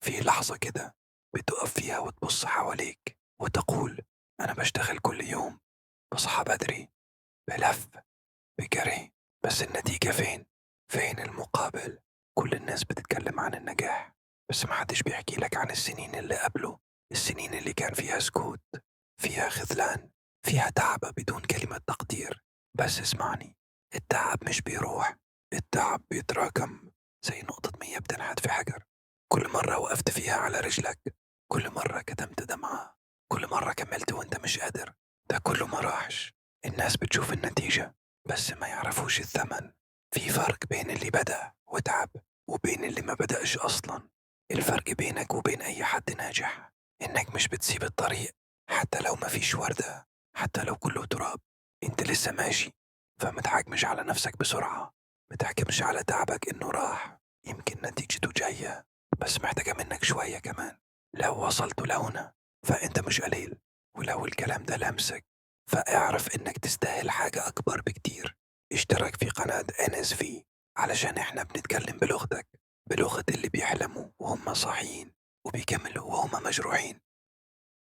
في لحظة كده بتقف فيها وتبص حواليك وتقول: أنا بشتغل كل يوم، بصحى بدري، بلف، بجري، بس النتيجة فين؟ فين المقابل؟ كل الناس بتتكلم عن النجاح، بس محدش بيحكي لك عن السنين اللي قبله، السنين اللي كان فيها سكوت، فيها خذلان، فيها تعب بدون كلمة تقدير. بس اسمعني، التعب مش بيروح، التعب بيتراكم زي نقطة مية بتنحت في حجر. كل مرة وقفت فيها على رجلك، كل مرة كتمت دمعة، كل مرة كملت وانت مش قادر، ده كله ما راحش. الناس بتشوف النتيجة بس ما يعرفوش الثمن. في فرق بين اللي بدأ وتعب وبين اللي ما بدأش أصلا. الفرق بينك وبين أي حد ناجح إنك مش بتسيب الطريق حتى لو ما فيش وردة، حتى لو كله تراب، انت لسه ماشي. فمتحكمش على نفسك بسرعة، متحكمش على تعبك إنه راح، يمكن نتيجته جاية بس محتاجة منك شوية كمان. لو وصلت لهنا فأنت مش قليل، ولو الكلام ده لمسك فاعرف إنك تستاهل حاجة أكبر بكتير. اشترك في قناة NSV علشان إحنا بنتكلم بلغتك، بلغة اللي بيحلموا وهم صاحيين وبيكملوا وهم مجروحين.